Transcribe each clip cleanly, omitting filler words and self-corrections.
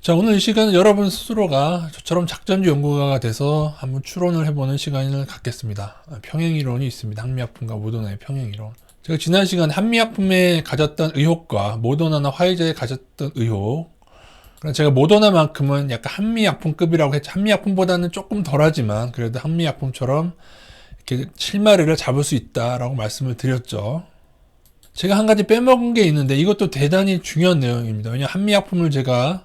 자, 오늘 이 시간은 여러분 스스로가 저처럼 작전주 연구가가 돼서 한번 추론을 해보는 시간을 갖겠습니다. 평행이론이 있습니다. 한미약품과 모더나의 평행이론. 제가 지난 시간에 한미약품에 가졌던 의혹과 모더나나 화이자에 가졌던 의혹, 제가 모더나만큼은 약간 한미약품급이라고 했죠. 한미약품보다는 조금 덜하지만 그래도 한미약품처럼 이렇게 실마리를 잡을 수 있다라고 말씀을 드렸죠. 제가 한 가지 빼먹은 게 있는데 이것도 대단히 중요한 내용입니다. 왜냐하면 한미약품을 제가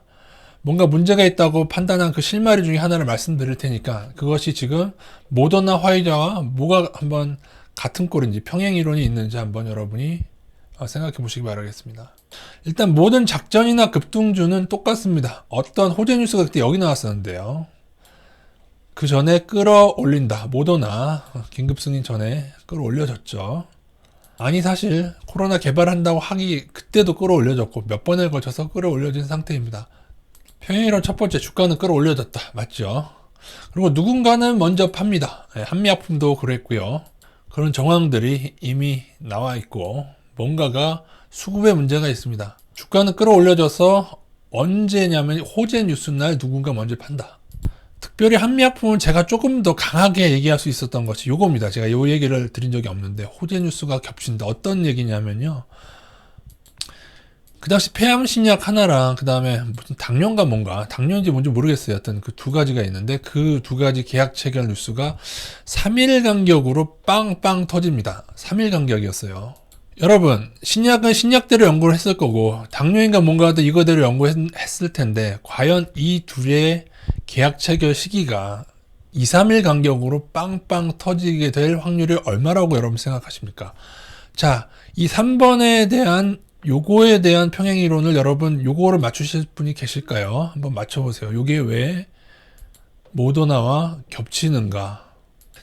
뭔가 문제가 있다고 판단한 그 실마리 중에 하나를 말씀드릴 테니까 그것이 지금 모더나 화이자와 뭐가 한번 같은 꼴인지 평행이론이 있는지 한번 여러분이 생각해 보시기 바라겠습니다. 일단 모든 작전이나 급등주는 똑같습니다. 어떤 호재 뉴스가 그때 여기 나왔었는데요. 그 전에 끌어올린다. 모더나 긴급 승인 전에 끌어올려졌죠. 아니 사실 코로나 개발한다고 하기 그때도 끌어올려졌고 몇 번에 걸쳐서 끌어올려진 상태입니다. 평행이론 첫 번째 주가는 끌어올려졌다. 맞죠? 그리고 누군가는 먼저 팝니다. 한미약품도 그랬고요. 그런 정황들이 이미 나와 있고 뭔가가 수급에 문제가 있습니다. 주가는 끌어올려져서 언제냐면 호재 뉴스 날 누군가 먼저 판다. 특별히 한미약품은 제가 조금 더 강하게 얘기할 수 있었던 것이 요겁니다. 제가 요 얘기를 드린 적이 없는데 호재 뉴스가 겹친다. 어떤 얘기냐면요. 그 당시 폐암 신약 하나랑 그 다음에 무슨 당뇨인가 뭔가 당뇨인지 뭔지 모르겠어요. 하여튼 그 두 가지가 있는데 그 두 가지 계약 체결 뉴스가 3일 간격으로 빵빵 터집니다. 3일 간격이었어요. 여러분 신약은 신약대로 연구를 했을 거고 당뇨인가 뭔가 하도 이거대로 연구했을 텐데 과연 이 둘의 계약 체결 시기가 2, 3일 간격으로 빵빵 터지게 될 확률이 얼마라고 여러분 생각하십니까? 자, 이 3번에 대한 요거에 대한 평행이론을 여러분 요거를 맞추실 분이 계실까요? 한번 맞춰보세요. 요게 왜 모더나와 겹치는가?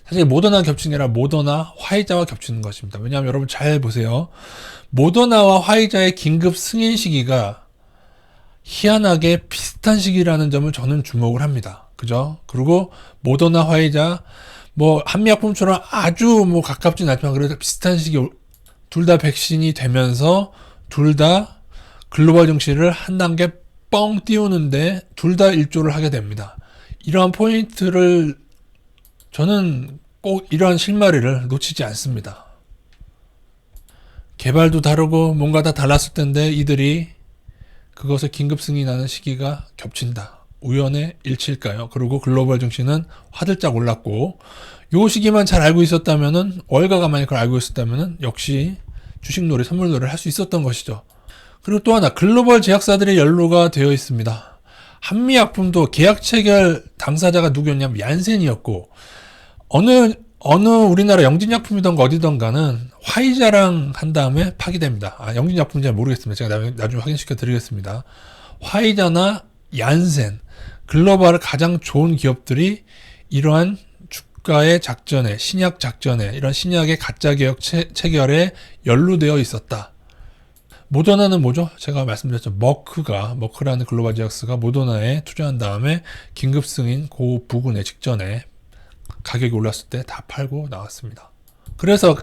사실 모더나와 겹치는 게 아니라 모더나 화이자와 겹치는 것입니다. 왜냐하면 여러분 잘 보세요. 모더나와 화이자의 긴급 승인 시기가 희한하게 비슷한 시기라는 점을 저는 주목을 합니다. 그죠? 그리고 모더나 화이자 뭐 한미약품처럼 아주 뭐 가깝진 않지만 그래도 비슷한 시기 둘 다 백신이 되면서 둘 다 글로벌 증시를 한 단계 뻥 띄우는데 둘 다 일조를 하게 됩니다. 이러한 포인트를 저는 꼭 이러한 실마리를 놓치지 않습니다. 개발도 다르고 뭔가 다 달랐을 텐데 이들이 그것을 긴급 승인하는 시기가 겹친다. 우연의 일치일까요? 그리고 글로벌 증시는 화들짝 올랐고 요 시기만 잘 알고 있었다면은 월가가 만약 그걸 알고 있었다면은 역시 주식놀이 선물놀이를 할 수 있었던 것이죠. 그리고 또 하나 글로벌 제약사들의 연루가 되어 있습니다. 한미약품도 계약 체결 당사자가 누구였냐면 얀센이었고 어느 우리나라 영진약품이던가 어디던가는 화이자랑 한 다음에 파기됩니다. 영진약품인지 잘 모르겠습니다. 제가 나중에 확인시켜 드리겠습니다. 화이자나 얀센 글로벌 가장 좋은 기업들이 이러한 주가의 작전에 신약 작전에 이런 신약의 가짜 계약 체결에 연루되어 있었다. 모더나는 뭐죠? 제가 말씀드렸죠. 머크라는 글로벌 제약스가 모더나에 투자한 다음에 긴급 승인 그 부근에 직전에 가격이 올랐을 때 다 팔고 나왔습니다. 그래서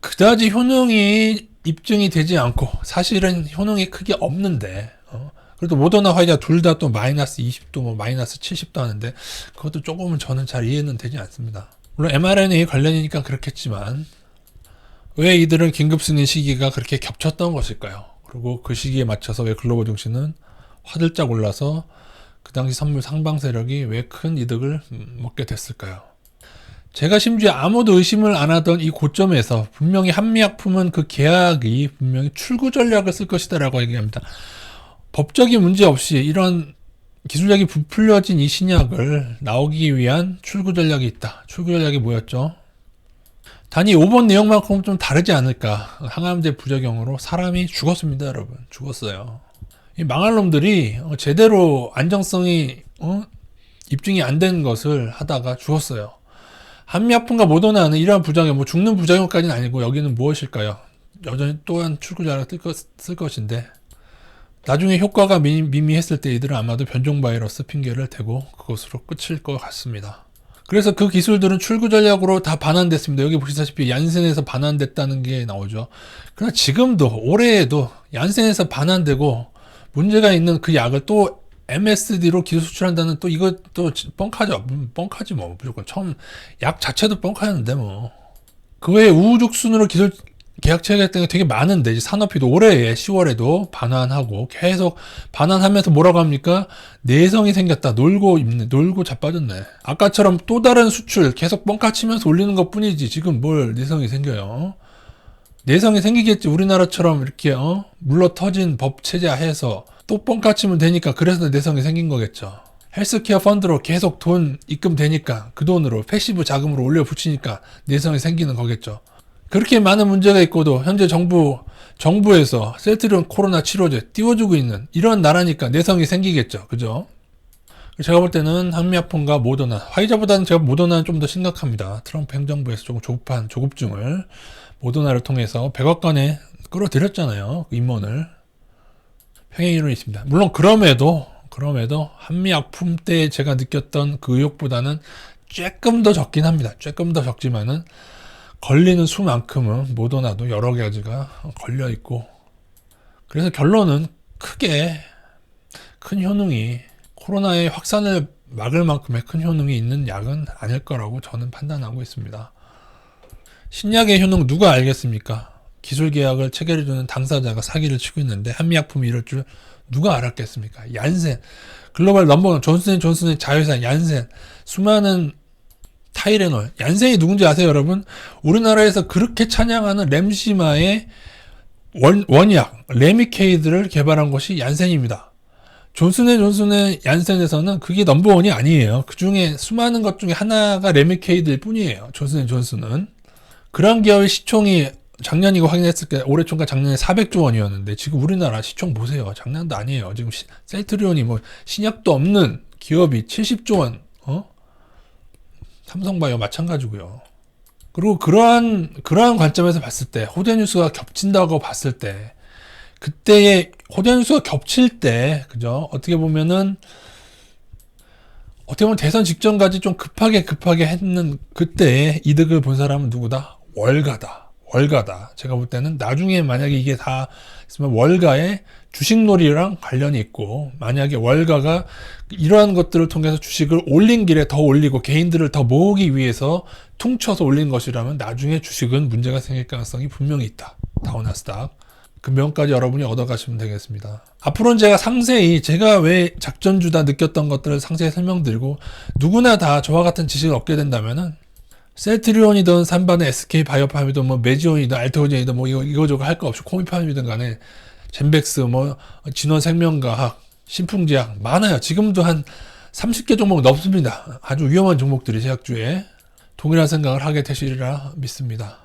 그다지 효능이 입증이 되지 않고 사실은 효능이 크게 없는데 그래도 모더나 화이자 둘 다 또 마이너스 20도 뭐 마이너스 70도 하는데 그것도 조금은 저는 잘 이해는 되지 않습니다. 물론 mRNA 관련이니까 그렇겠지만 왜 이들은 긴급 승인 시기가 그렇게 겹쳤던 것일까요? 그리고 그 시기에 맞춰서 왜 글로벌 증시는 화들짝 올라서 그 당시 선물 상방 세력이 왜 큰 이득을 먹게 됐을까요? 제가 심지어 아무도 의심을 안 하던 이 고점에서 분명히 한미약품은 그 계약이 분명히 출구 전략을 쓸 것이다 라고 얘기합니다. 법적인 문제 없이 이런 기술력이 부풀려진 이 신약을 나오기 위한 출구 전략이 있다. 출구 전략이 뭐였죠? 단위 5번 내용만큼 좀 다르지 않을까. 항암제 부작용으로 사람이 죽었습니다, 여러분. 죽었어요. 이 망할 놈들이 제대로 안정성이 입증이 안 된 것을 하다가 죽었어요. 한미약품과 모더나는 이러한 부작용, 뭐 죽는 부작용까지는 아니고 여기는 무엇일까요? 여전히 또한 출구 전략을 쓸 것인데 나중에 효과가 미미했을 때 이들은 아마도 변종 바이러스 핑계를 대고 그것으로 끝일 것 같습니다. 그래서 그 기술들은 출구 전략으로 다 반환됐습니다. 여기 보시다시피 얀센에서 반환됐다는 게 나오죠. 그러나 지금도 올해에도 얀센에서 반환되고 문제가 있는 그 약을 또 MSD로 기술 수출한다는 또 이것도 뻥카죠. 뻥카지 뭐. 무조건 처음 약 자체도 뻥카였는데 뭐. 그 외에 우후죽순으로 기술 계약 체결했던 게 되게 많은데 이제 산업비도 올해 10월에도 반환하고 계속 반환하면서 뭐라고 합니까? 내성이 생겼다. 놀고 자빠졌네. 아까처럼 또 다른 수출 계속 뻥카 치면서 올리는 것 뿐이지 지금 뭘 내성이 생겨요. 내성이 생기겠지. 우리나라처럼 이렇게 물러 터진 법 체제해서 또 뻥카 치면 되니까 그래서 내성이 생긴 거겠죠. 헬스케어 펀드로 계속 돈 입금되니까 그 돈으로 패시브 자금으로 올려 붙이니까 내성이 생기는 거겠죠. 그렇게 많은 문제가 있고도 현재 정부에서 셀트리온 코로나 치료제 띄워주고 있는 이런 나라니까 내성이 생기겠죠. 그죠? 제가 볼 때는 한미약품과 모더나, 화이자보다는 제가 모더나는 좀 더 심각합니다. 트럼프 행정부에서 조금 조급증을 모더나를 통해서 100억 건에 끌어들였잖아요. 그 임원을. 평행이론이 있습니다. 물론 그럼에도 한미약품 때 제가 느꼈던 그 의욕보다는 조금 더 적긴 합니다. 조금 더 적지만은 걸리는 수만큼은 모더나도 여러 가지가 걸려 있고, 그래서 결론은 크게 큰 효능이 코로나의 확산을 막을 만큼의 큰 효능이 있는 약은 아닐 거라고 저는 판단하고 있습니다. 신약의 효능 누가 알겠습니까? 기술 계약을 체결해주는 당사자가 사기를 치고 있는데 한미약품이 이럴 줄 누가 알았겠습니까? 얀센, 글로벌 넘버원 존슨앤존슨의 자회사 얀센, 수많은 타이레놀, 얀센이 누군지 아세요, 여러분? 우리나라에서 그렇게 찬양하는 램시마의 원약 레미케이드를 개발한 것이 얀센입니다. 존슨앤존슨의 얀센에서는 그게 넘버원이 아니에요. 그 중에 수많은 것 중에 하나가 레미케이드일 뿐이에요. 존슨앤존슨은. 그런 기업의 시총이 작년 이거 확인했을 때 올해 총과 작년에 400조 원이었는데 지금 우리나라 시총 보세요. 장난도 아니에요. 지금 셀트리온이 뭐 신약도 없는 기업이 70조 원, 삼성바이오 마찬가지고요. 그리고 그러한 관점에서 봤을 때 호재뉴스가 겹친다고 봤을 때 그때의 호재뉴스가 겹칠 때 그죠? 어떻게 보면 대선 직전까지 좀 급하게 했는 그때의 이득을 본 사람은 누구다? 월가다. 제가 볼 때는 나중에 만약에 이게 다 있으면 월가의 주식놀이랑 관련이 있고, 만약에 월가가 이러한 것들을 통해서 주식을 올린 길에 더 올리고 개인들을 더 모으기 위해서 퉁쳐서 올린 것이라면 나중에 주식은 문제가 생길 가능성이 분명히 있다. 다우나스닥. 그 명까지 여러분이 얻어가시면 되겠습니다. 앞으로는 제가 상세히 제가 왜 작전주다 느꼈던 것들을 상세히 설명드리고, 누구나 다 저와 같은 지식을 얻게 된다면은 셀트리온이든 산반의 SK바이오팜이든 뭐 메지온이든 알테오젠이든 뭐 이거저거 할 거 없이 코미팜이든 간에 젠백스 뭐 진원생명과학 신풍제약 많아요. 지금도 한 30개 종목 넘습니다. 아주 위험한 종목들이 제약주에 동일한 생각을 하게 되시리라 믿습니다.